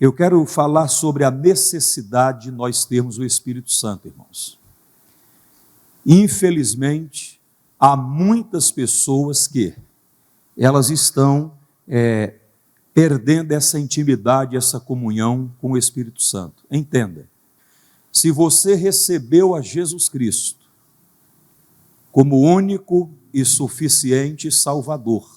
Eu quero falar sobre a necessidade de nós termos o Espírito Santo, irmãos. Infelizmente, há muitas pessoas que elas estão perdendo essa intimidade, essa comunhão com o Espírito Santo. Entenda, se você recebeu a Jesus Cristo como único e suficiente Salvador,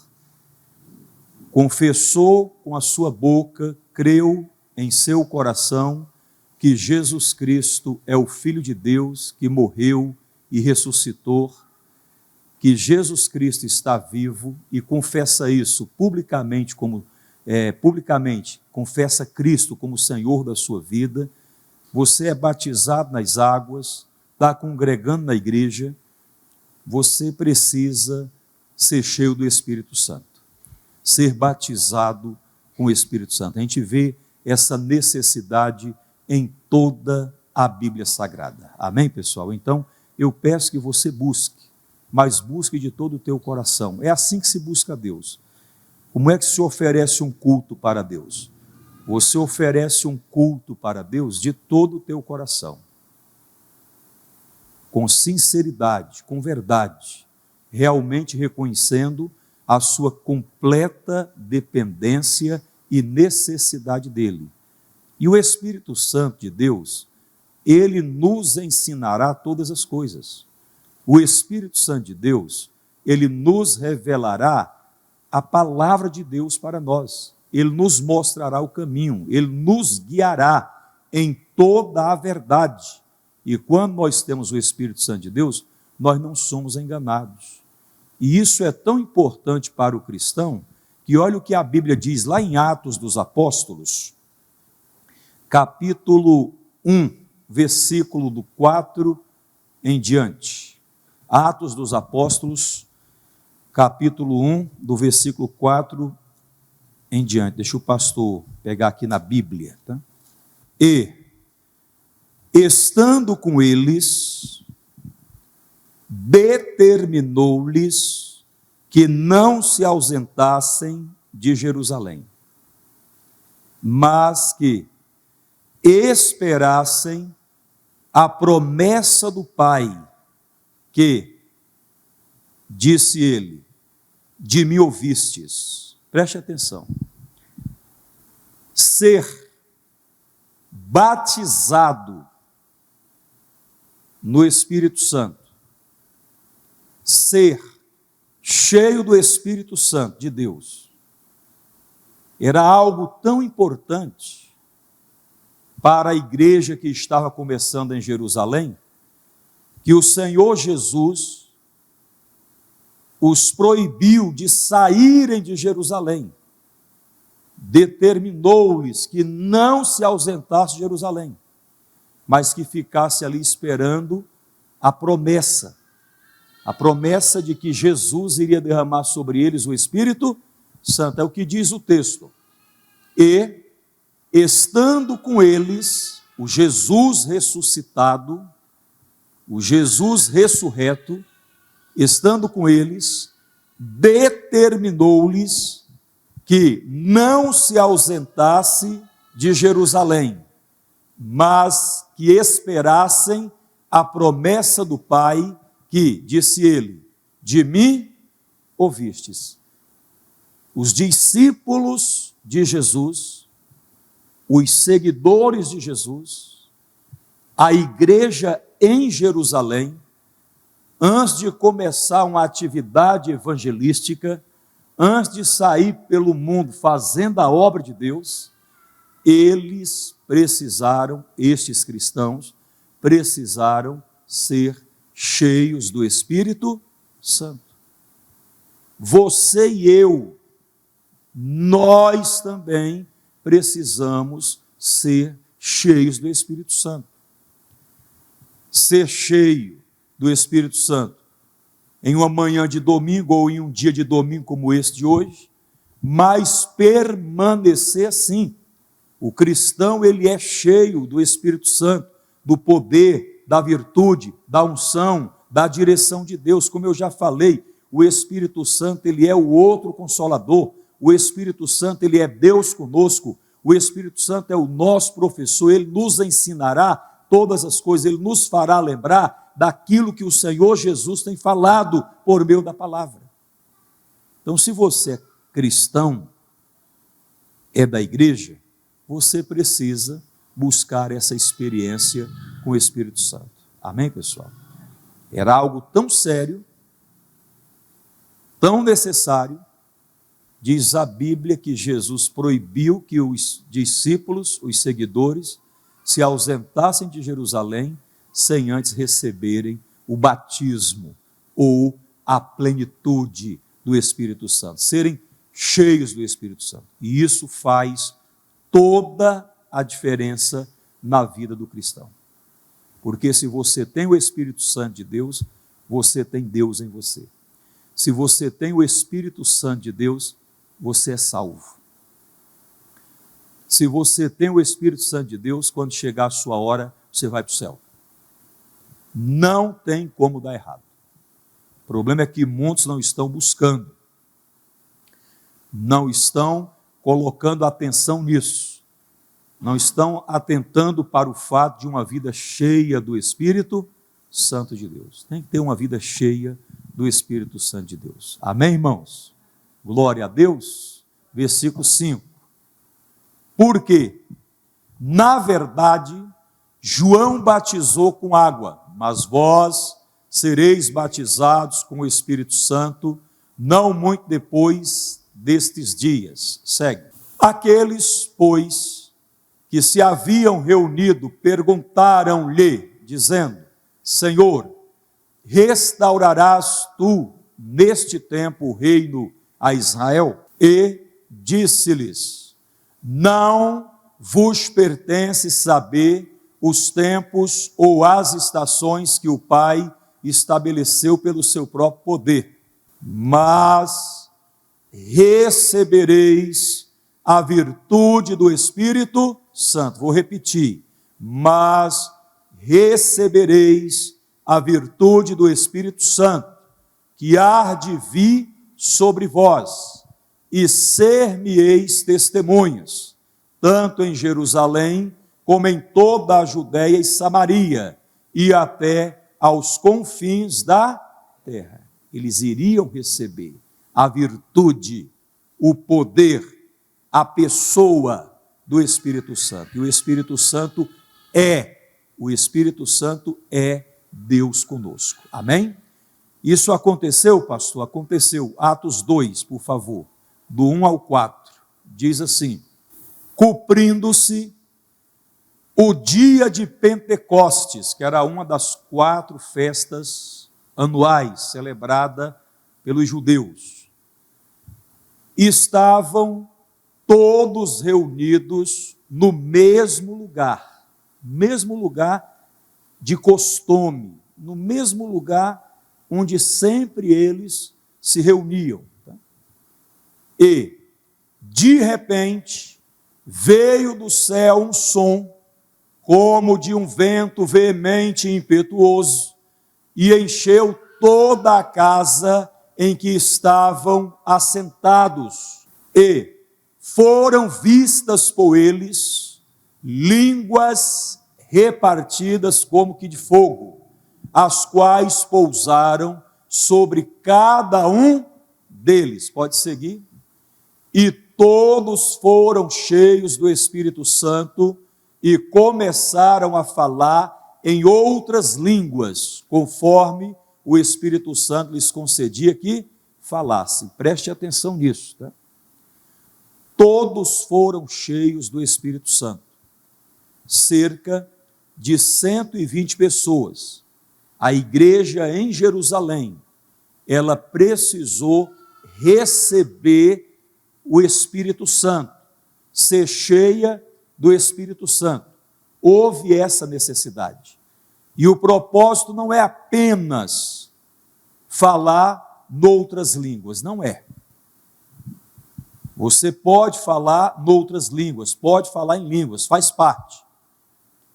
confessou com a sua boca, creu em seu coração que Jesus Cristo é o Filho de Deus que morreu e ressuscitou, que Jesus Cristo está vivo e confessa isso publicamente, confessa Cristo como Senhor da sua vida, você é batizado nas águas, está congregando na igreja, você precisa ser cheio do Espírito Santo, ser batizado com o Espírito Santo. A gente vê essa necessidade em toda a Bíblia Sagrada. Amém, pessoal? Então, eu peço que você busque, mas busque de todo o teu coração. É assim que se busca a Deus. Como é que se oferece um culto para Deus? Você oferece um culto para Deus de todo o teu coração, com sinceridade, com verdade, realmente reconhecendo a sua completa dependência e necessidade dele. E o Espírito Santo de Deus, ele nos ensinará todas as coisas. O Espírito Santo de Deus, ele nos revelará a palavra de Deus para nós. Ele nos mostrará o caminho, ele nos guiará em toda a verdade. E quando nós temos o Espírito Santo de Deus, nós não somos enganados. E isso é tão importante para o cristão, que olha o que a Bíblia diz lá em Atos dos Apóstolos, capítulo 1, versículo do 4 em diante. Atos dos Apóstolos, capítulo 1, do versículo 4 em diante. Deixa o pastor pegar aqui na Bíblia, tá? E, estando com eles, determinou-lhes que não se ausentassem de Jerusalém, mas que esperassem a promessa do Pai, que, disse ele, de mim ouvistes. Preste atenção. Ser batizado no Espírito Santo, ser cheio do Espírito Santo de Deus, era algo tão importante para a igreja que estava começando em Jerusalém, que o Senhor Jesus os proibiu de saírem de Jerusalém, determinou-lhes que não se ausentasse de Jerusalém, mas que ficasse ali esperando a promessa de que Jesus iria derramar sobre eles o Espírito Santo. É o que diz o texto. E, estando com eles, o Jesus ressuscitado, o Jesus ressurreto, estando com eles, determinou-lhes que não se ausentasse de Jerusalém, mas que esperassem a promessa do Pai, que, disse ele, de mim ouvistes. Os discípulos de Jesus, os seguidores de Jesus, a igreja em Jerusalém, antes de começar uma atividade evangelística, antes de sair pelo mundo fazendo a obra de Deus, eles precisaram, estes cristãos, precisaram ser cheios do Espírito Santo. Você e eu, nós também precisamos ser cheios do Espírito Santo. Ser cheio do Espírito Santo em uma manhã de domingo ou em um dia de domingo como este de hoje, mas permanecer assim. O cristão, ele é cheio do Espírito Santo, do poder, da virtude, da unção, da direção de Deus. Como eu já falei, o Espírito Santo, ele é o outro Consolador. O Espírito Santo, ele é Deus conosco. o Espírito Santo é o nosso professor, ele nos ensinará todas as coisas, ele nos fará lembrar daquilo que o Senhor Jesus tem falado por meio da palavra. Então, se você é cristão, é da igreja, você precisa buscar essa experiência com o Espírito Santo. Amém, pessoal? Era algo tão sério, tão necessário. Diz a Bíblia que Jesus proibiu que os discípulos, os seguidores, se ausentassem de Jerusalém sem antes receberem o batismo ou a plenitude do Espírito Santo, serem cheios do Espírito Santo. E isso faz toda a diferença na vida do cristão. Porque se você tem o Espírito Santo de Deus, você tem Deus em você. Se você tem o Espírito Santo de Deus, você é salvo. Se você tem o Espírito Santo de Deus, quando chegar a sua hora, você vai para o céu. Não tem como dar errado. O problema é que muitos não estão buscando, não estão colocando atenção nisso, não estão atentando para o fato de uma vida cheia do Espírito Santo de Deus. Tem que ter uma vida cheia do Espírito Santo de Deus. Amém, irmãos? Glória a Deus. Versículo 5. Porque, na verdade, João batizou com água, mas vós sereis batizados com o Espírito Santo, não muito depois destes dias. Segue. Aqueles, pois, que se haviam reunido, perguntaram-lhe, dizendo: Senhor, restaurarás tu neste tempo o reino a Israel? E disse-lhes: não vos pertence saber os tempos ou as estações que o Pai estabeleceu pelo seu próprio poder, mas recebereis a virtude do Espírito Santo. Vou repetir: mas recebereis a virtude do Espírito Santo, que há de vir sobre vós, e ser-me-eis testemunhas, tanto em Jerusalém, como em toda a Judéia e Samaria, e até aos confins da terra. Eles iriam receber a virtude, o poder, a pessoa do Espírito Santo. E o Espírito Santo é Deus conosco. Amém? Isso aconteceu, pastor? Aconteceu. Atos 2, por favor, do 1 ao 4. Diz assim: cumprindo-se o dia de Pentecostes, que era uma das 4 festas anuais celebrada pelos judeus, estavam todos reunidos no mesmo lugar de costume, no mesmo lugar onde sempre eles se reuniam. Tá? E, de repente, veio do céu um som, como de um vento veemente e impetuoso, e encheu toda a casa em que estavam assentados. E foram vistas por eles línguas repartidas como que de fogo, as quais pousaram sobre cada um deles. Pode seguir? E todos foram cheios do Espírito Santo e começaram a falar em outras línguas, conforme o Espírito Santo lhes concedia que falassem. Preste atenção nisso, tá? Todos foram cheios do Espírito Santo. Cerca de 120 pessoas. A igreja em Jerusalém, ela precisou receber o Espírito Santo, ser cheia do Espírito Santo. Houve essa necessidade. E o propósito não é apenas falar noutras línguas, não é. Você pode falar noutras línguas, pode falar em línguas, faz parte.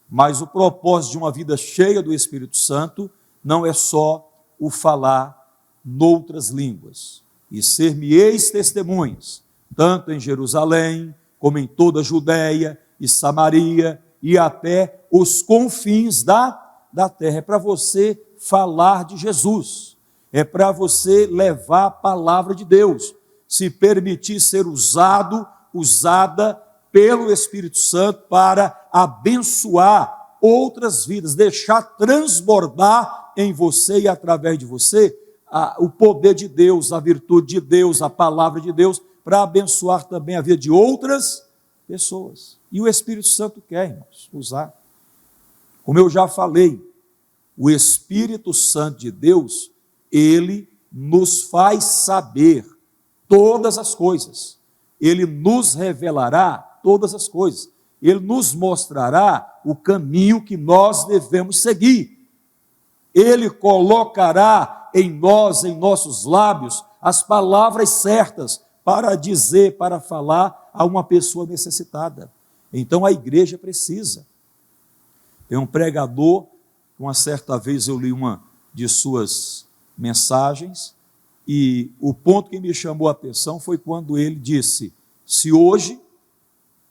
Mas o propósito de uma vida cheia do Espírito Santo não é só o falar noutras línguas. E ser-me-eis testemunhas, tanto em Jerusalém, como em toda a Judéia e Samaria e até os confins da terra. É para você falar de Jesus, é para você levar a palavra de Deus, se permitir ser usada pelo Espírito Santo para abençoar outras vidas, deixar transbordar em você e através de você o poder de Deus, a virtude de Deus, a palavra de Deus, para abençoar também a vida de outras pessoas. E o Espírito Santo quer, irmãos, usar. Como eu já falei, o Espírito Santo de Deus, ele nos faz saber todas as coisas. Ele nos revelará todas as coisas. Ele nos mostrará o caminho que nós devemos seguir. Ele colocará em nós, em nossos lábios, as palavras certas para dizer, para falar a uma pessoa necessitada. Então a igreja precisa. Tem um pregador, uma certa vez eu li uma de suas mensagens, e o ponto que me chamou a atenção foi quando ele disse: se hoje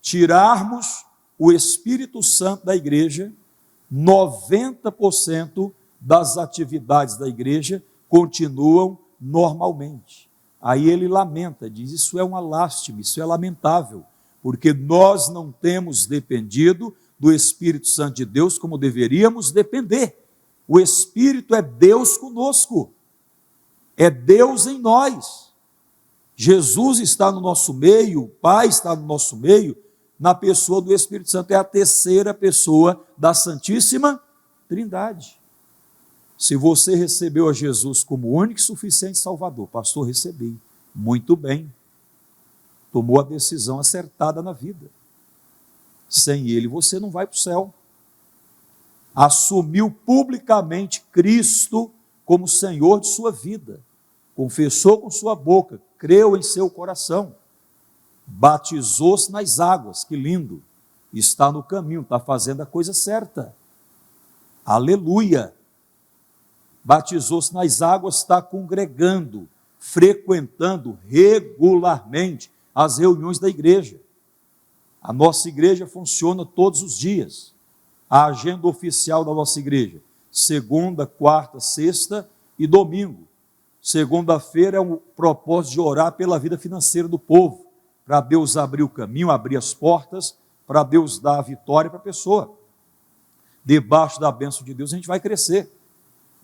tirarmos o Espírito Santo da igreja, 90% das atividades da igreja continuam normalmente. Aí ele lamenta, diz: isso é uma lástima, isso é lamentável, porque nós não temos dependido do Espírito Santo de Deus como deveríamos depender. O Espírito é Deus conosco, é Deus em nós. Jesus está no nosso meio, o Pai está no nosso meio, na pessoa do Espírito Santo, é a terceira pessoa da Santíssima Trindade. Se você recebeu a Jesus como único e suficiente Salvador, pastor, recebi, muito bem, tomou a decisão acertada na vida. Sem ele você não vai para o céu. Assumiu publicamente Cristo como Senhor de sua vida, confessou com sua boca, creu em seu coração, batizou-se nas águas, que lindo, está no caminho, está fazendo a coisa certa, aleluia, batizou-se nas águas, está congregando, frequentando regularmente as reuniões da igreja. A nossa igreja funciona todos os dias. A agenda oficial da nossa igreja: segunda, quarta, sexta e domingo. Segunda-feira é um propósito de orar pela vida financeira do povo, para Deus abrir o caminho, abrir as portas, para Deus dar a vitória para a pessoa. Debaixo da bênção de Deus a gente vai crescer.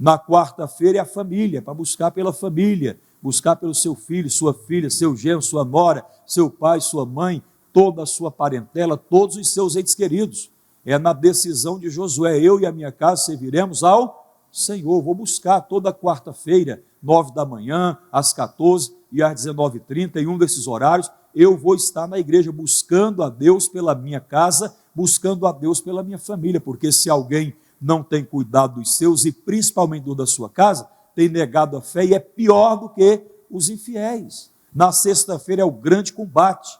Na quarta-feira é a família, para buscar pela família, buscar pelo seu filho, sua filha, seu genro, sua nora, seu pai, sua mãe, toda a sua parentela, todos os seus entes queridos. É na decisão de Josué: eu e a minha casa serviremos ao Senhor. Vou buscar toda quarta-feira, 9 da manhã, às 14 e às 19h30, em um desses horários, eu vou estar na igreja buscando a Deus pela minha casa, buscando a Deus pela minha família, porque se alguém não tem cuidado dos seus, e principalmente do da sua casa, tem negado a fé e é pior do que os infiéis. Na sexta-feira é o grande combate,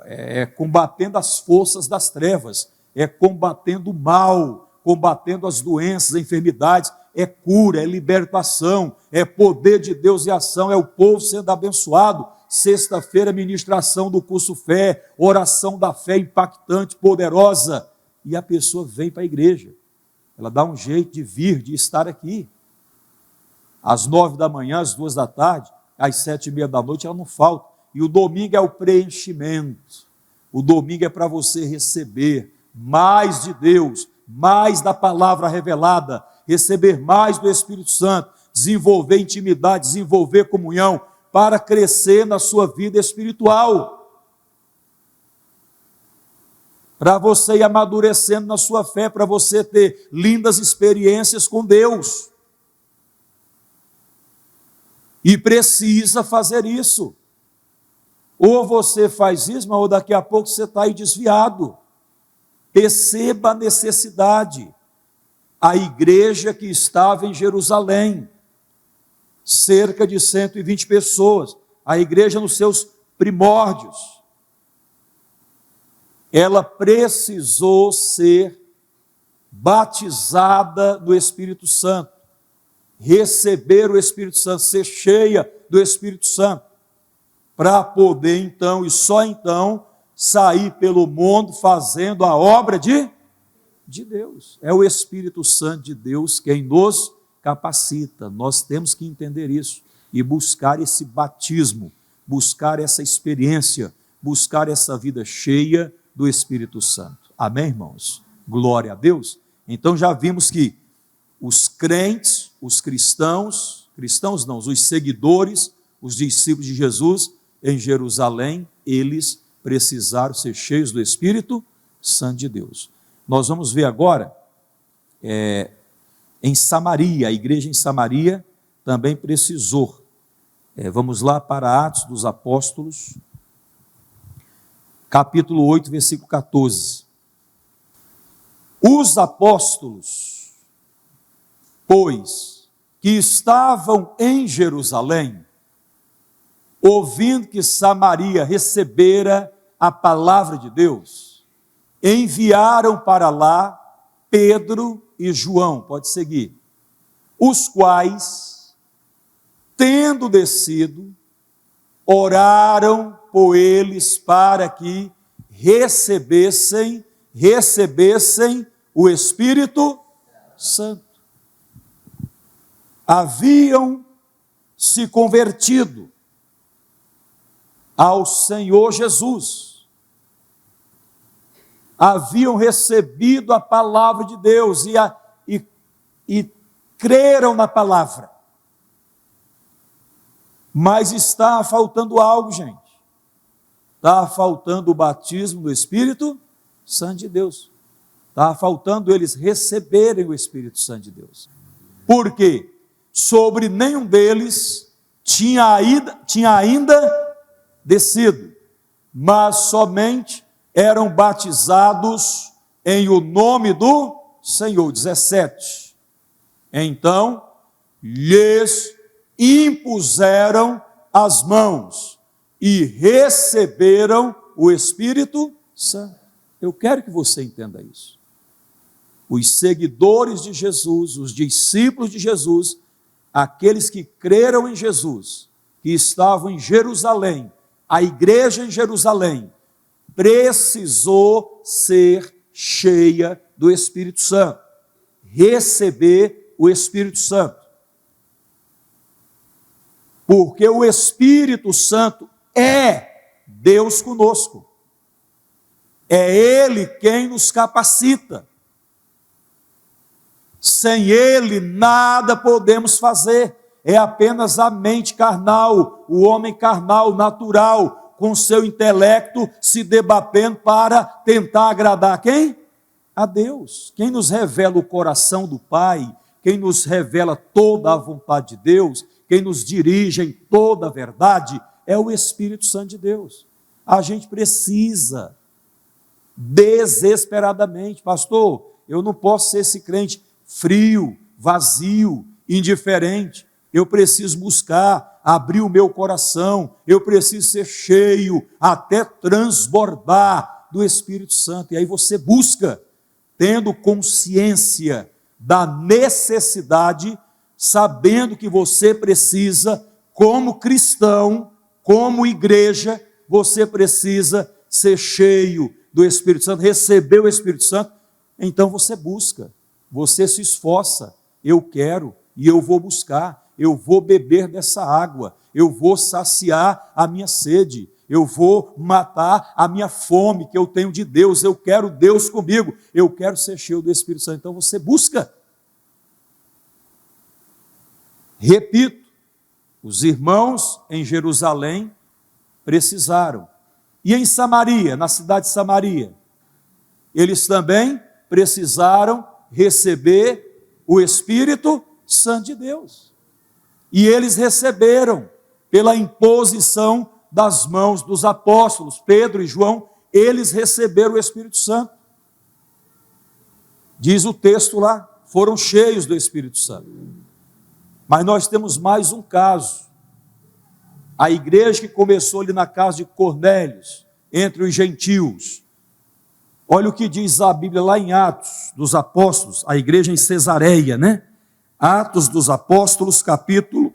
é combatendo as forças das trevas, é combatendo o mal, combatendo as doenças, as enfermidades, é cura, é libertação, é poder de Deus e ação, é o povo sendo abençoado. Sexta-feira, ministração do curso Fé, oração da fé impactante, poderosa, e a pessoa vem para a igreja, ela dá um jeito de vir, de estar aqui. Às 9 da manhã, às 2 da tarde, às 7h30 da noite, ela não falta. E o domingo é o preenchimento, o domingo é para você receber mais de Deus, mais da palavra revelada, receber mais do Espírito Santo, desenvolver intimidade, desenvolver comunhão, para crescer na sua vida espiritual, para você ir amadurecendo na sua fé, para você ter lindas experiências com Deus. E precisa fazer isso. Ou você faz isso, ou daqui a pouco você está aí desviado. Perceba a necessidade. A igreja que estava em Jerusalém, cerca de 120 pessoas, a igreja nos seus primórdios, ela precisou ser batizada no Espírito Santo, receber o Espírito Santo, ser cheia do Espírito Santo, para poder então, e só então, sair pelo mundo fazendo a obra de Deus. É o Espírito Santo de Deus quem nos capacita. Nós temos que entender isso e buscar esse batismo, buscar essa experiência, buscar essa vida cheia do Espírito Santo. Amém, irmãos? Glória a Deus. Então já vimos que os crentes, os cristãos não, os seguidores, os discípulos de Jesus em Jerusalém, eles precisaram ser cheios do Espírito Santo de Deus. Nós vamos ver agora, em Samaria, a igreja em Samaria também precisou. Vamos lá para Atos dos Apóstolos, capítulo 8, versículo 14. Os apóstolos, pois, que estavam em Jerusalém, ouvindo que Samaria recebera a palavra de Deus, enviaram para lá Pedro e João, pode seguir, os quais, tendo descido, oraram por eles para que recebessem o Espírito Santo. Haviam se convertido ao Senhor Jesus, haviam recebido a palavra de Deus e creram na palavra, mas está faltando algo, gente. Está faltando o batismo do Espírito Santo de Deus. Está faltando eles receberem o Espírito Santo de Deus. Por quê? Sobre nenhum deles tinha ainda descido, mas somente eram batizados em o nome do Senhor. 17. Então, lhes impuseram as mãos e receberam o Espírito Santo. Eu quero que você entenda isso. Os seguidores de Jesus, os discípulos de Jesus, aqueles que creram em Jesus, que estavam em Jerusalém, a igreja em Jerusalém, precisou ser cheia do Espírito Santo, receber o Espírito Santo. Porque o Espírito Santo é Deus conosco. É Ele quem nos capacita. Sem Ele nada podemos fazer. É apenas a mente carnal, o homem carnal, natural, com seu intelecto se debatendo para tentar agradar quem? A Deus. Quem nos revela o coração do Pai, quem nos revela toda a vontade de Deus, quem nos dirige em toda a verdade, é o Espírito Santo de Deus. A gente precisa desesperadamente, pastor, eu não posso ser esse crente frio, vazio, indiferente. Eu preciso buscar, abrir o meu coração, eu preciso ser cheio, até transbordar do Espírito Santo. E aí você busca, tendo consciência da necessidade, sabendo que você precisa, como cristão, como igreja, você precisa ser cheio do Espírito Santo, receber o Espírito Santo. Então você busca, você se esforça. Eu quero e eu vou buscar, eu vou beber dessa água, eu vou saciar a minha sede, eu vou matar a minha fome que eu tenho de Deus, eu quero Deus comigo, eu quero ser cheio do Espírito Santo. Então você busca. Repito, os irmãos em Jerusalém precisaram. E em Samaria, na cidade de Samaria, eles também precisaram receber o Espírito Santo de Deus. E eles receberam pela imposição das mãos dos apóstolos, Pedro e João, eles receberam o Espírito Santo. Diz o texto lá, foram cheios do Espírito Santo. Mas nós temos mais um caso. A igreja que começou ali na casa de Cornélio, entre os gentios. Olha o que diz a Bíblia lá em Atos dos Apóstolos, a igreja em Cesareia, né? Atos dos Apóstolos, capítulo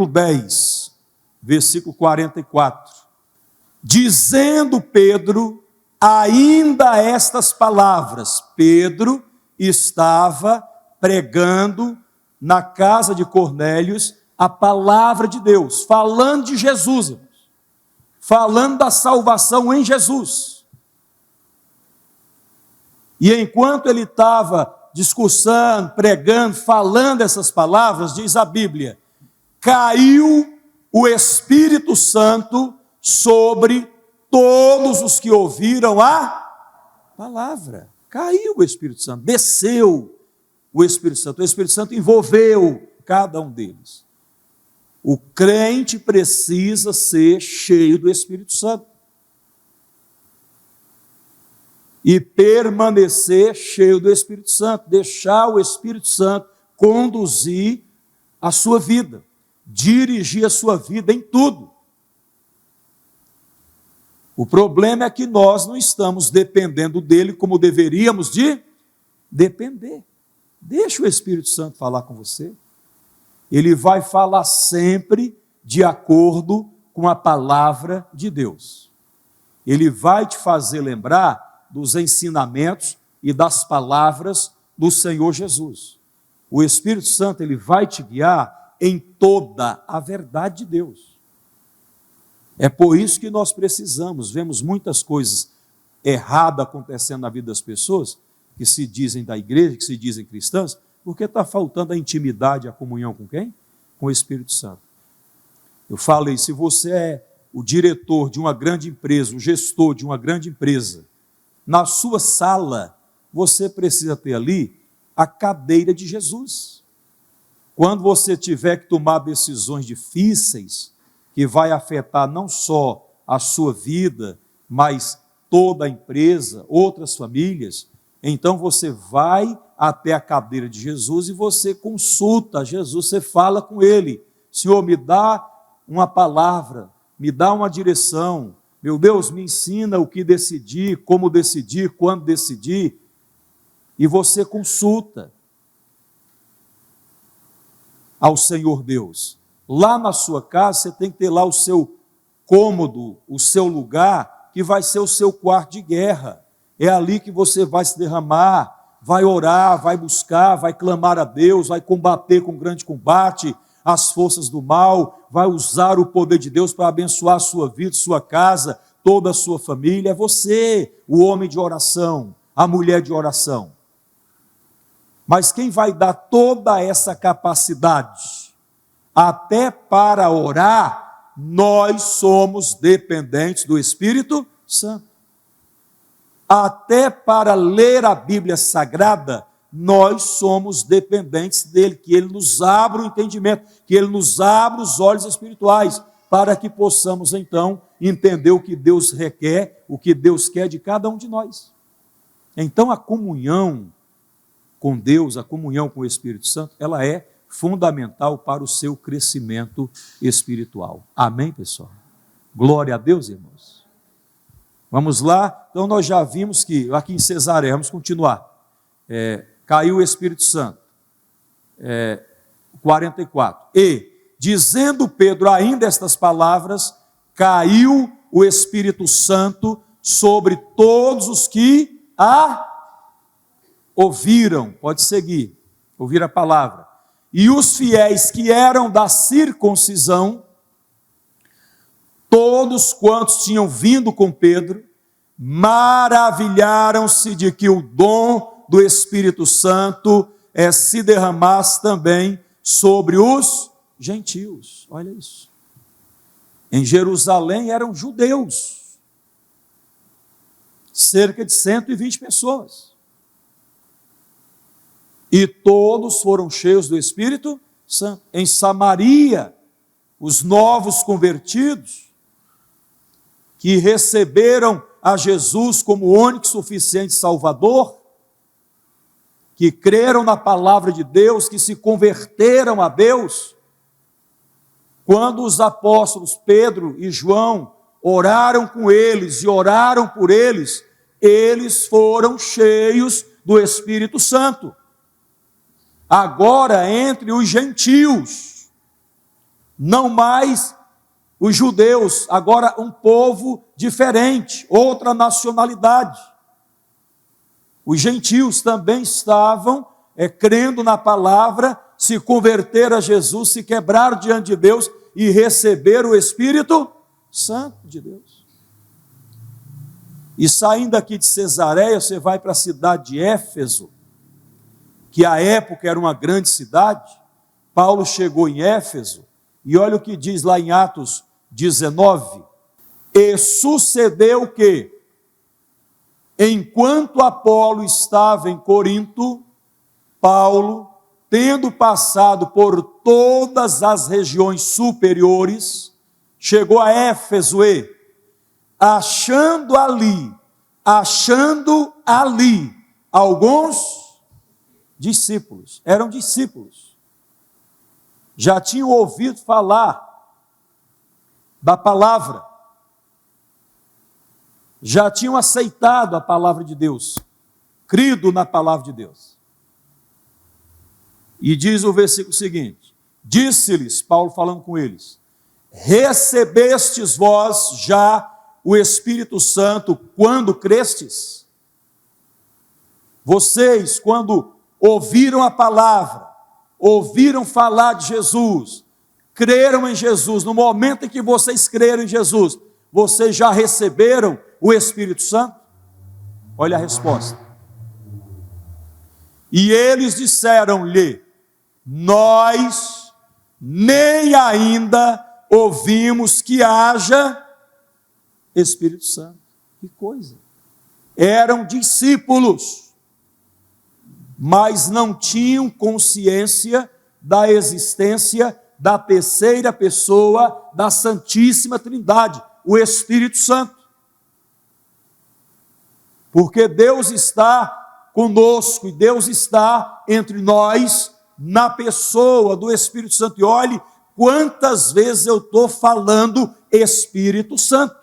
10, versículo 44. Dizendo Pedro ainda estas palavras, Pedro estava pregando na casa de Cornélios a palavra de Deus, falando de Jesus, irmãos, falando da salvação em Jesus. E enquanto ele estava discursando, pregando, falando essas palavras, diz a Bíblia, caiu o Espírito Santo sobre todos os que ouviram a palavra. Caiu o Espírito Santo, desceu o Espírito Santo envolveu cada um deles. O crente precisa ser cheio do Espírito Santo e permanecer cheio do Espírito Santo, deixar o Espírito Santo conduzir a sua vida, dirigir a sua vida em tudo. O problema é que nós não estamos dependendo dele como deveríamos de depender. Deixa o Espírito Santo falar com você. Ele vai falar sempre de acordo com a palavra de Deus. Ele vai te fazer lembrar dos ensinamentos e das palavras do Senhor Jesus. O Espírito Santo, ele vai te guiar em toda a verdade de Deus. É por isso que nós vemos muitas coisas erradas acontecendo na vida das pessoas, que se dizem da igreja, que se dizem cristãs, porque está faltando a intimidade, a comunhão com quem? Com o Espírito Santo. Eu falei, se você é o diretor de uma grande empresa, o gestor de uma grande empresa, na sua sala, você precisa ter ali a cadeira de Jesus. Quando você tiver que tomar decisões difíceis, que vai afetar não só a sua vida, mas toda a empresa, outras famílias, então você vai até a cadeira de Jesus e você consulta Jesus, você fala com ele, Senhor, me dá uma palavra, me dá uma direção, meu Deus, me ensina o que decidir, como decidir, quando decidir, e você consulta ao Senhor Deus. Lá na sua casa, você tem que ter lá o seu cômodo, o seu lugar, que vai ser o seu quarto de guerra. É ali que você vai se derramar, vai orar, vai buscar, vai clamar a Deus, vai combater com grande combate as forças do mal, vai usar o poder de Deus para abençoar a sua vida, sua casa, toda a sua família. É você, o homem de oração, a mulher de oração. Mas quem vai dar toda essa capacidade, até para orar, nós somos dependentes do Espírito Santo. Até para ler a Bíblia Sagrada, nós somos dependentes dele, que ele nos abra o entendimento, que ele nos abra os olhos espirituais, para que possamos então entender o que Deus requer, o que Deus quer de cada um de nós. Então a comunhão com Deus, a comunhão com o Espírito Santo, ela é fundamental para o seu crescimento espiritual. Amém, pessoal? Glória a Deus, irmãos. Vamos lá, então nós já vimos que, aqui em Cesareia, vamos continuar, caiu o Espírito Santo, 44, e, dizendo Pedro ainda estas palavras, caiu o Espírito Santo sobre todos os que a ouviram, pode seguir, ouvir a palavra, e os fiéis que eram da circuncisão, todos quantos tinham vindo com Pedro, maravilharam-se de que o dom do Espírito Santo se derramasse também sobre os gentios. Olha isso. Em Jerusalém eram judeus, cerca de 120 pessoas. E todos foram cheios do Espírito Santo. Em Samaria, os novos convertidos, que receberam a Jesus como o único e suficiente Salvador, que creram na palavra de Deus, que se converteram a Deus, quando os apóstolos Pedro e João oraram com eles e oraram por eles, eles foram cheios do Espírito Santo. Agora, entre os gentios, não mais Os judeus, agora um povo diferente, outra nacionalidade. Os gentios também estavam crendo na palavra, se converter a Jesus, se quebrar diante de Deus e receber o Espírito Santo de Deus. E saindo aqui de Cesareia, você vai para a cidade de Éfeso, que à época era uma grande cidade. Paulo chegou em Éfeso, e olha o que diz lá em Atos 19. E sucedeu que, enquanto Apolo estava em Corinto, Paulo, tendo passado por todas as regiões superiores, chegou a Éfeso e, achando ali alguns discípulos, eram discípulos, já tinham ouvido falar da palavra, já tinham aceitado a palavra de Deus, crido na palavra de Deus. E diz o versículo seguinte: disse-lhes, Paulo falando com eles, recebestes vós já o Espírito Santo quando crestes? Vocês, quando ouviram a palavra, ouviram falar de Jesus, creram em Jesus, no momento em que vocês creram em Jesus, vocês já receberam o Espírito Santo? Olha a resposta. E eles disseram-lhe, nós nem ainda ouvimos que haja Espírito Santo. Que coisa! Eram discípulos, mas não tinham consciência da existência da terceira pessoa da Santíssima Trindade, o Espírito Santo. Porque Deus está conosco e Deus está entre nós na pessoa do Espírito Santo. E olhe quantas vezes eu estou falando Espírito Santo,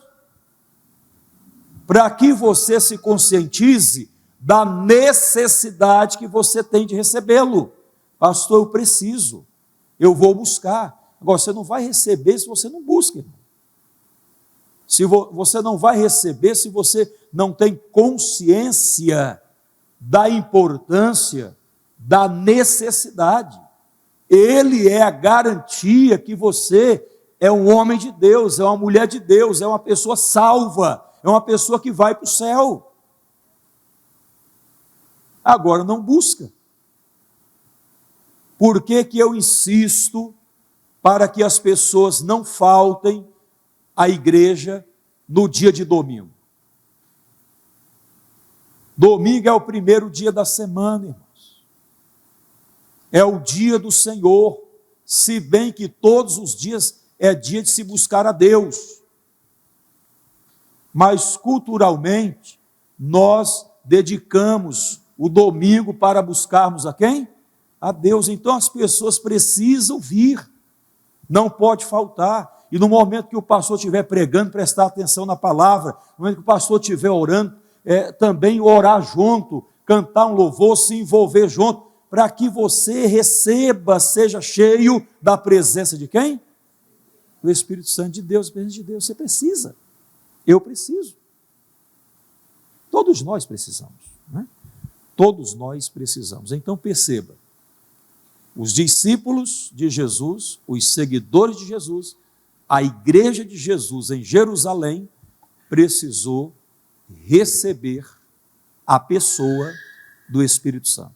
para que você se conscientize da necessidade que você tem de recebê-lo. Pastor, eu preciso, eu vou buscar. Agora, você não vai receber se você não busca, irmão. Você não vai receber se você não tem consciência da importância, da necessidade. Ele é a garantia que você é um homem de Deus, é uma mulher de Deus, é uma pessoa salva, é uma pessoa que vai para o céu. Agora não busca. Por que que eu insisto para que as pessoas não faltem à igreja no dia de domingo? Domingo é o primeiro dia da semana, irmãos. É o dia do Senhor, se bem que todos os dias é dia de se buscar a Deus. Mas culturalmente, nós dedicamos o domingo para buscarmos a quem? A Deus. Então as pessoas precisam vir, não pode faltar. E no momento que o pastor estiver pregando, prestar atenção na palavra, no momento que o pastor estiver orando, também orar junto, cantar um louvor, se envolver junto, para que você receba, seja cheio da presença de quem? Do Espírito Santo de Deus, a presença de Deus. Você precisa, eu preciso, todos nós precisamos, né? Todos nós precisamos. Então perceba, os discípulos de Jesus, os seguidores de Jesus, a igreja de Jesus em Jerusalém, precisou receber a pessoa do Espírito Santo.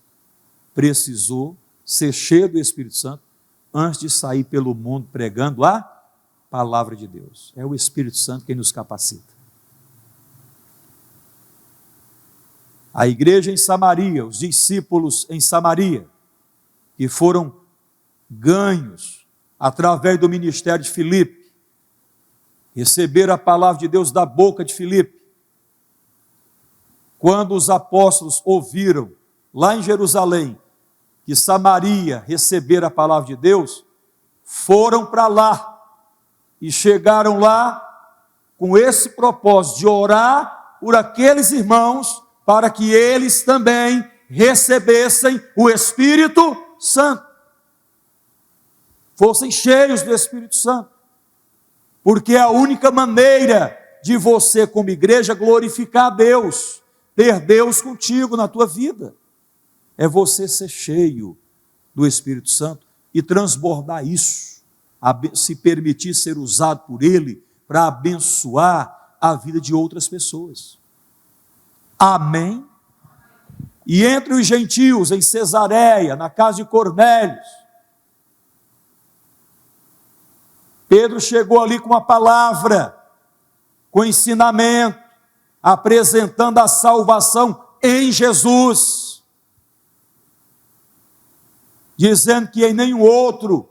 Precisou ser cheio do Espírito Santo antes de sair pelo mundo pregando a palavra de Deus. É o Espírito Santo quem nos capacita. A igreja em Samaria, os discípulos em Samaria, que foram ganhos através do ministério de Filipe, receberam a palavra de Deus da boca de Filipe. Quando os apóstolos ouviram, lá em Jerusalém, que Samaria recebera a palavra de Deus, foram para lá e chegaram lá com esse propósito de orar por aqueles irmãos para que eles também recebessem o Espírito Santo, fossem cheios do Espírito Santo. porque é a única maneira de você, como igreja, glorificar a Deus, ter Deus contigo na tua vida, é você ser cheio do Espírito Santo e transbordar isso, se permitir ser usado por Ele para abençoar a vida de outras pessoas. Amém? E entre os gentios, em Cesareia, na casa de Cornélio, Pedro chegou ali com uma palavra, com ensinamento, apresentando a salvação em Jesus, dizendo que em nenhum outro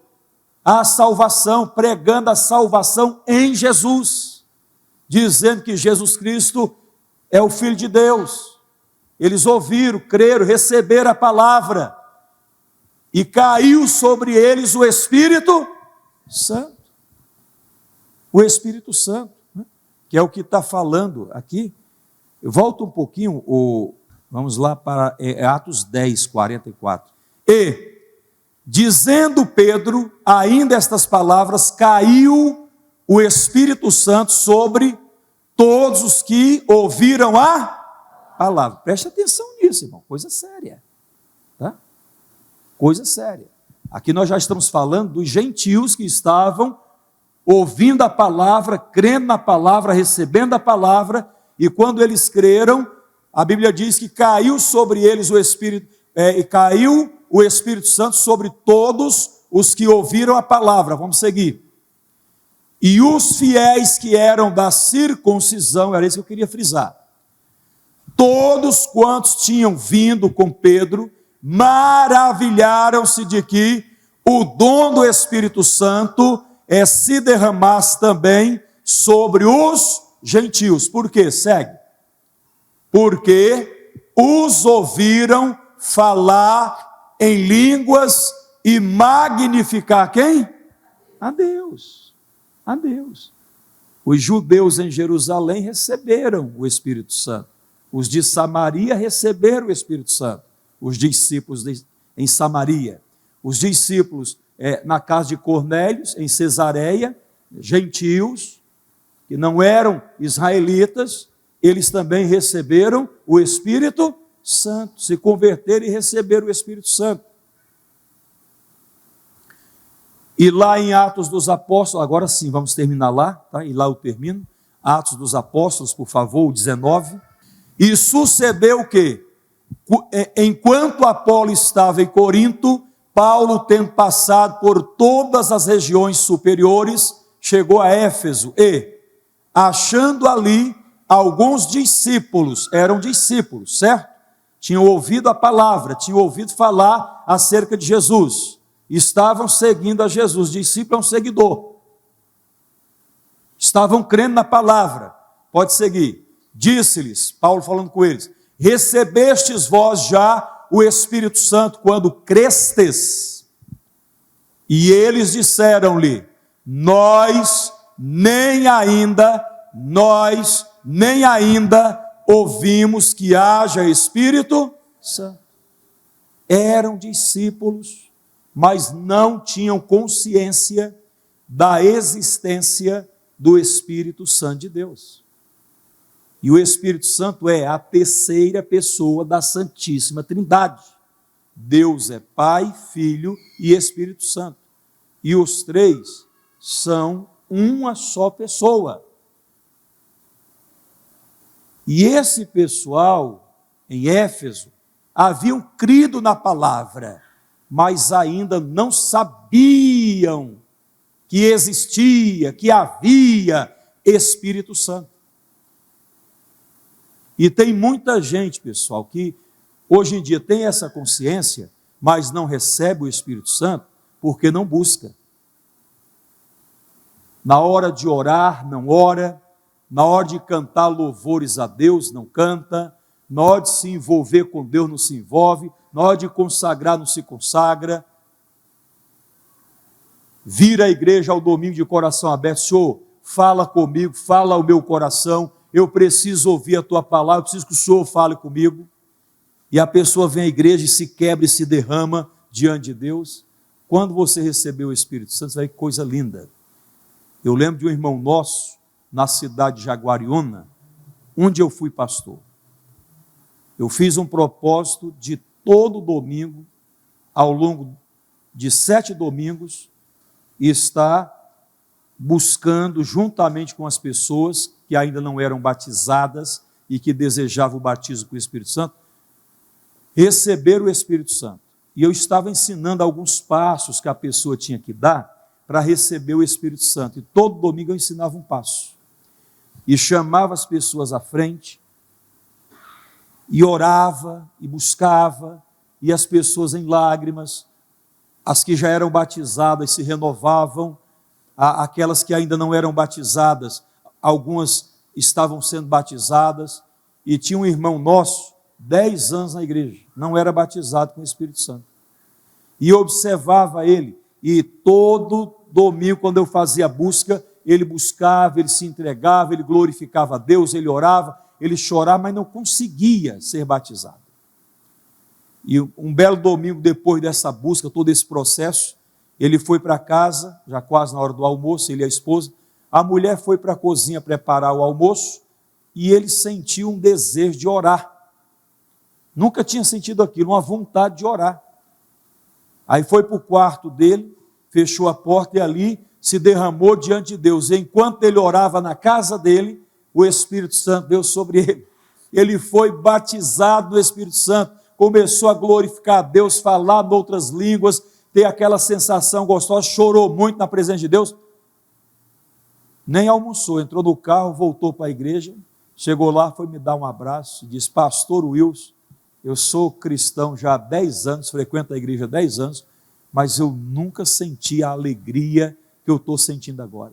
há salvação, pregando a salvação em Jesus, dizendo que Jesus Cristo é o Filho de Deus. Eles ouviram, creram, receberam a palavra, e caiu sobre eles o Espírito Santo. O Espírito Santo, né? Que é o que está falando aqui. Eu volto um pouquinho, vamos lá para Atos 10, 44. E, dizendo Pedro ainda estas palavras, caiu o Espírito Santo sobre todos os que ouviram a palavra. Preste atenção nisso, irmão, coisa séria, tá? Coisa séria. Aqui nós já estamos falando dos gentios que estavam ouvindo a palavra, crendo na palavra, recebendo a palavra, e quando eles creram, a Bíblia diz que caiu sobre eles o Espírito, e caiu o Espírito Santo sobre todos os que ouviram a palavra. Vamos seguir. E os fiéis que eram da circuncisão, era isso que eu queria frisar, todos quantos tinham vindo com Pedro, maravilharam-se de que o dom do Espírito Santo se derramasse também sobre os gentios. Por quê? Segue. Porque os ouviram falar em línguas e magnificar quem? A Deus. A Deus. Os judeus em Jerusalém receberam o Espírito Santo. Os de Samaria receberam o Espírito Santo. Os discípulos em Samaria. Os discípulos na casa de Cornélio, em Cesareia, gentios, que não eram israelitas, eles também receberam o Espírito Santo, se converteram e receberam o Espírito Santo. E lá em Atos dos Apóstolos, agora sim, vamos terminar lá, tá? E lá eu termino, Atos dos Apóstolos, por favor, 19. E sucedeu o quê? Enquanto Apolo estava em Corinto, Paulo, tendo passado por todas as regiões superiores, chegou a Éfeso e, achando ali alguns discípulos, eram discípulos, certo? Tinham ouvido a palavra, tinham ouvido falar acerca de Jesus, estavam seguindo a Jesus. Discípulo é um seguidor, estavam crendo na palavra. Pode seguir. Disse-lhes, Paulo falando com eles: recebestes vós já o Espírito Santo quando crestes? E eles disseram-lhe: nós nem ainda ouvimos que haja Espírito Santo. Eram discípulos, mas não tinham consciência da existência do Espírito Santo de Deus. E o Espírito Santo é a terceira pessoa da Santíssima Trindade. Deus é Pai, Filho e Espírito Santo. E os três são uma só pessoa. E esse pessoal, em Éfeso, haviam crido na palavra, mas ainda não sabiam que existia, que havia Espírito Santo. E tem muita gente, pessoal, que hoje em dia tem essa consciência, mas não recebe o Espírito Santo porque não busca. Na hora de orar, não ora. Na hora de cantar louvores a Deus, não canta. Na hora de se envolver com Deus, não se envolve. Na hora de consagrar, não se consagra. Vira à igreja ao domingo de coração aberto: Senhor, fala comigo, fala ao meu coração. Eu preciso ouvir a tua palavra, eu preciso que o Senhor fale comigo. E a pessoa vem à igreja e se quebra e se derrama diante de Deus. Quando você recebeu o Espírito Santo, você vai ver que coisa linda. Eu lembro de um irmão nosso, na cidade de Jaguariúna, onde eu fui pastor. Eu fiz um propósito de todo domingo, ao longo de 7 domingos, estar buscando, juntamente com as pessoas que ainda não eram batizadas e que desejavam o batismo com o Espírito Santo, receber o Espírito Santo. E eu estava ensinando alguns passos que a pessoa tinha que dar para receber o Espírito Santo. E todo domingo eu ensinava um passo. E chamava as pessoas à frente, e orava, e buscava, e as pessoas em lágrimas, as que já eram batizadas se renovavam, aquelas que ainda não eram batizadas, algumas estavam sendo batizadas, e tinha um irmão nosso, 10 anos na igreja, não era batizado com o Espírito Santo. E eu observava ele, e todo domingo, quando eu fazia a busca, ele buscava, ele se entregava, ele glorificava a Deus, ele orava, ele chorava, mas não conseguia ser batizado. E um belo domingo, depois dessa busca, todo esse processo, ele foi para casa, já quase na hora do almoço, ele e a esposa, a mulher foi para a cozinha preparar o almoço, e ele sentiu um desejo de orar. Nunca tinha sentido aquilo, uma vontade de orar. Aí foi para o quarto dele, fechou a porta e ali se derramou diante de Deus. E enquanto ele orava na casa dele, o Espírito Santo veio sobre ele. Ele foi batizado no Espírito Santo, começou a glorificar a Deus, falar em outras línguas, ter aquela sensação gostosa, chorou muito na presença de Deus. Nem almoçou, entrou no carro, voltou para a igreja, chegou lá, foi me dar um abraço, e disse: pastor Wilson, eu sou cristão já há 10 anos, frequento a igreja há 10 anos, mas eu nunca senti a alegria que eu estou sentindo agora.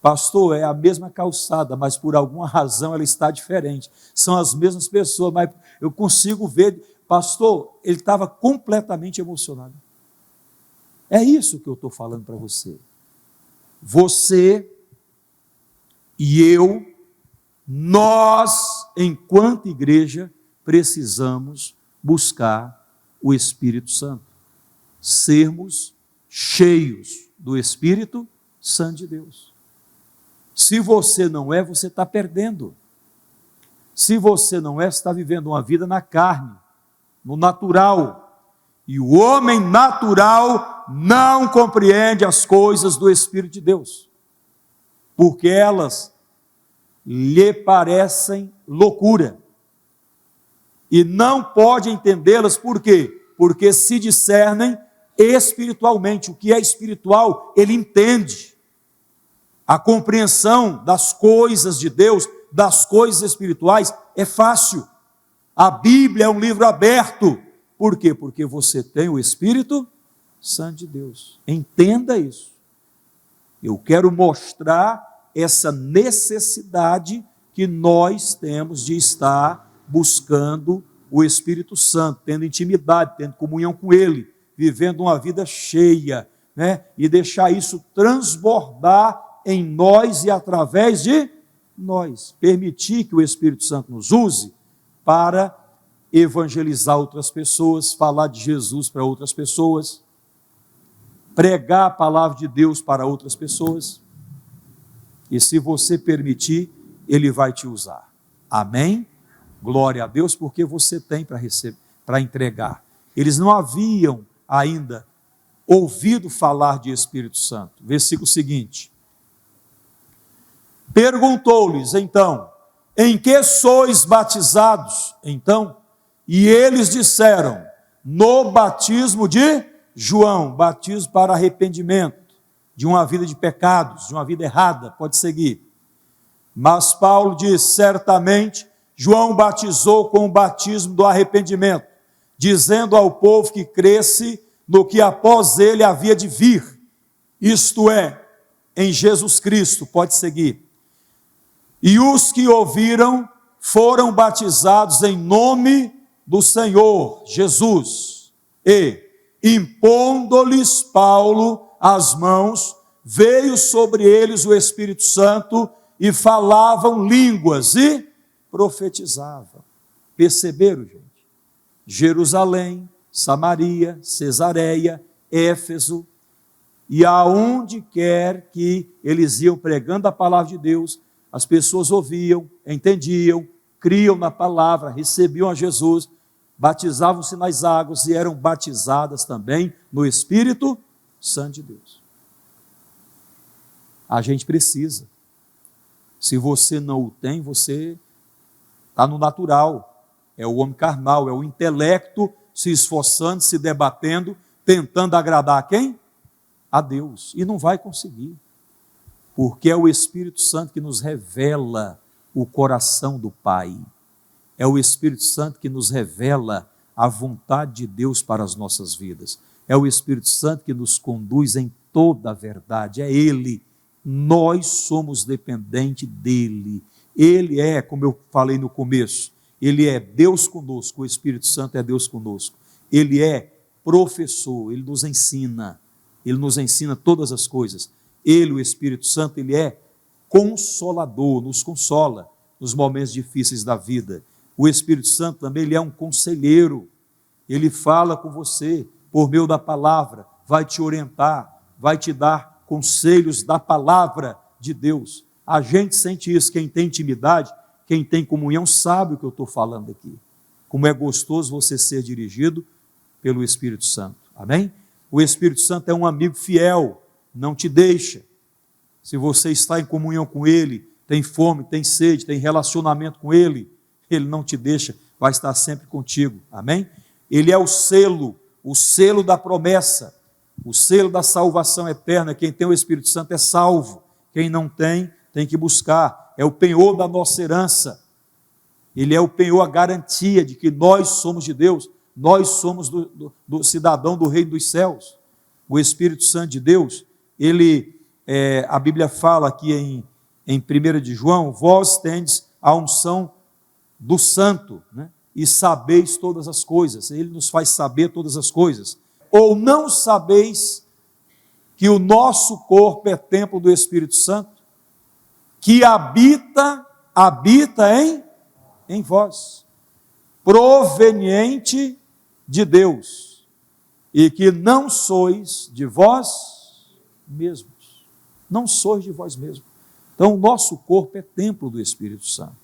Pastor, é a mesma calçada, mas por alguma razão ela está diferente. São as mesmas pessoas, mas eu consigo ver. Pastor, ele estava completamente emocionado. É isso que eu estou falando para você. Você e eu, nós, enquanto igreja, precisamos buscar o Espírito Santo. Sermos cheios do Espírito Santo de Deus. Se você não é, você está perdendo. Se você não é, você está vivendo uma vida na carne, no natural. E o homem natural não compreende as coisas do Espírito de Deus, porque elas lhe parecem loucura. E não pode entendê-las, por quê? Porque se discernem espiritualmente. O que é espiritual, ele entende. A compreensão das coisas de Deus, das coisas espirituais, é fácil. A Bíblia é um livro aberto. Por quê? Porque você tem o Espírito Santo de Deus. Entenda isso. Eu quero mostrar essa necessidade que nós temos de estar buscando o Espírito Santo, tendo intimidade, tendo comunhão com Ele, vivendo uma vida cheia, né? E deixar isso transbordar em nós e através de nós. Permitir que o Espírito Santo nos use para evangelizar outras pessoas, falar de Jesus para outras pessoas, pregar a palavra de Deus para outras pessoas. E se você permitir, Ele vai te usar. Amém? Glória a Deus, porque você tem para receber, para entregar. Eles não haviam ainda ouvido falar de Espírito Santo. Versículo seguinte. Perguntou-lhes, então, em que sois batizados? Então, e eles disseram, no batismo de João, batismo para arrependimento, de uma vida de pecados, de uma vida errada, pode seguir. Mas Paulo diz, certamente, João batizou com o batismo do arrependimento, dizendo ao povo que cresce no que após ele havia de vir, isto é, em Jesus Cristo, pode seguir. E os que ouviram foram batizados em nome do Senhor Jesus. E, impondo-lhes Paulo as mãos, veio sobre eles o Espírito Santo e falavam línguas e profetizavam. Perceberam, gente? Jerusalém, Samaria, Cesareia, Éfeso, e aonde quer que eles iam pregando a palavra de Deus, as pessoas ouviam, entendiam, criam na palavra, recebiam a Jesus, batizavam-se nas águas e eram batizadas também no Espírito Santo de Deus. A gente precisa. Se você não o tem, você está no natural. É o homem carnal, é o intelecto se esforçando, se debatendo, tentando agradar a quem? A Deus. E não vai conseguir. Porque é o Espírito Santo que nos revela o coração do Pai. É o Espírito Santo que nos revela a vontade de Deus para as nossas vidas. É o Espírito Santo que nos conduz em toda a verdade. É Ele. Nós somos dependentes dEle. Ele é, como eu falei no começo, Ele é Deus conosco, o Espírito Santo é Deus conosco. Ele é professor, Ele nos ensina todas as coisas. Ele, o Espírito Santo, Ele é consolador, nos consola nos momentos difíceis da vida. O Espírito Santo também, Ele é um conselheiro, Ele fala com você por meio da palavra, vai te orientar, vai te dar conselhos da palavra de Deus. A gente sente isso, quem tem intimidade, quem tem comunhão, sabe o que eu estou falando aqui. Como é gostoso você ser dirigido pelo Espírito Santo, amém? O Espírito Santo é um amigo fiel, não te deixa. Se você está em comunhão com Ele, tem fome, tem sede, tem relacionamento com Ele, Ele não te deixa, vai estar sempre contigo, amém? Ele é o selo da promessa, o selo da salvação eterna. Quem tem o Espírito Santo é salvo, quem não tem, tem que buscar. É o penhor da nossa herança, Ele é o penhor, a garantia de que nós somos de Deus, nós somos do cidadão do reino dos céus. O Espírito Santo de Deus, a Bíblia fala aqui em 1 de João, vós tendes a unção do santo, né? E sabeis todas as coisas. Ele nos faz saber todas as coisas. Ou não sabeis que o nosso corpo é templo do Espírito Santo, que habita em vós, proveniente de Deus, e que não sois de vós mesmos. Não sois de vós mesmos. Então, o nosso corpo é templo do Espírito Santo.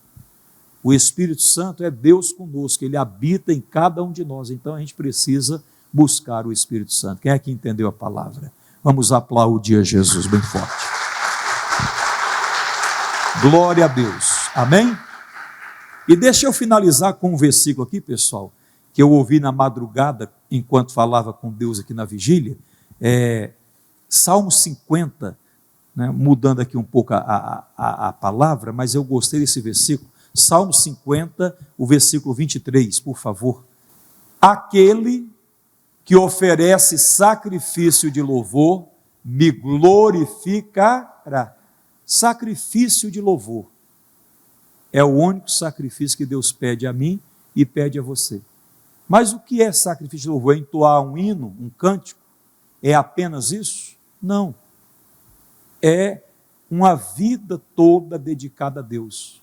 O Espírito Santo é Deus conosco, Ele habita em cada um de nós. Então, a gente precisa buscar o Espírito Santo. Quem é que entendeu a palavra? Vamos aplaudir a Jesus bem forte. Glória a Deus. Amém? E deixa eu finalizar com um versículo aqui, pessoal, que eu ouvi na madrugada, enquanto falava com Deus aqui na vigília. Salmo 50, né, mudando aqui um pouco a palavra, mas eu gostei desse versículo. Salmo 50, o versículo 23, por favor. Aquele que oferece sacrifício de louvor, me glorificará. Sacrifício de louvor. É o único sacrifício que Deus pede a mim e pede a você. Mas o que é sacrifício de louvor? É entoar um hino, um cântico? É apenas isso? Não. É uma vida toda dedicada a Deus.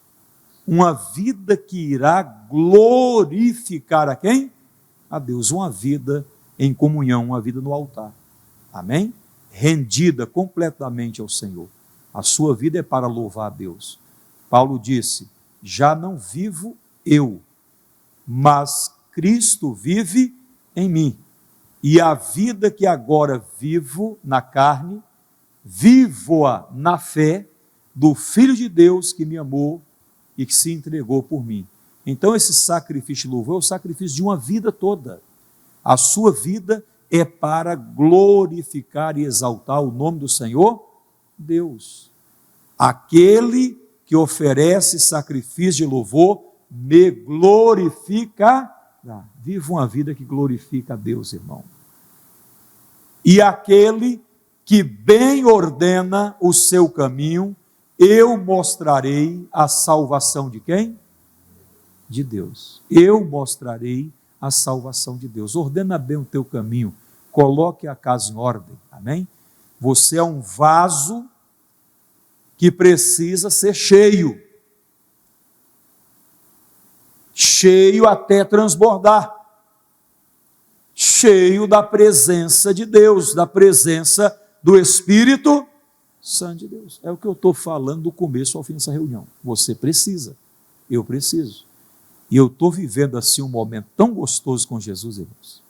Uma vida que irá glorificar a quem? A Deus. Uma vida em comunhão, uma vida no altar. Amém? Rendida completamente ao Senhor. A sua vida é para louvar a Deus. Paulo disse, já não vivo eu, mas Cristo vive em mim. E a vida que agora vivo na carne, vivo-a na fé do Filho de Deus que me amou e que se entregou por mim. Então esse sacrifício de louvor é o sacrifício de uma vida toda. A sua vida é para glorificar e exaltar o nome do Senhor Deus. Aquele que oferece sacrifício de louvor me glorificará. Viva uma vida que glorifica a Deus, irmão. E aquele que bem ordena o seu caminho, eu mostrarei a salvação de quem? De Deus. Eu mostrarei a salvação de Deus. Ordena bem o teu caminho, coloque a casa em ordem, amém? Você é um vaso que precisa ser cheio. Cheio até transbordar. Cheio da presença de Deus, da presença do Espírito Santo de Deus. É o que eu estou falando do começo ao fim dessa reunião. Você precisa, eu preciso. E eu estou vivendo assim um momento tão gostoso com Jesus, irmãos.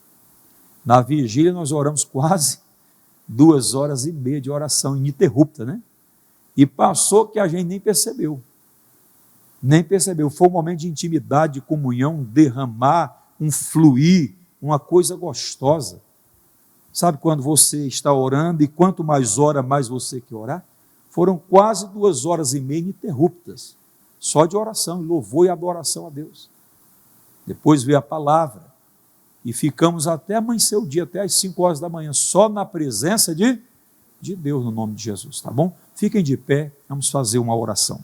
Na vigília nós oramos quase 2h30 de oração ininterrupta, né? E passou que a gente nem percebeu. Nem percebeu. Foi um momento de intimidade, de comunhão, um derramar, um fluir, uma coisa gostosa. Sabe quando você está orando e quanto mais ora, mais você quer orar? Foram quase 2h30 ininterruptas, só de oração, louvor e adoração a Deus. Depois veio a palavra e ficamos até amanhecer o dia, até às 5h da manhã, só na presença de Deus, no nome de Jesus, tá bom? Fiquem de pé, vamos fazer uma oração.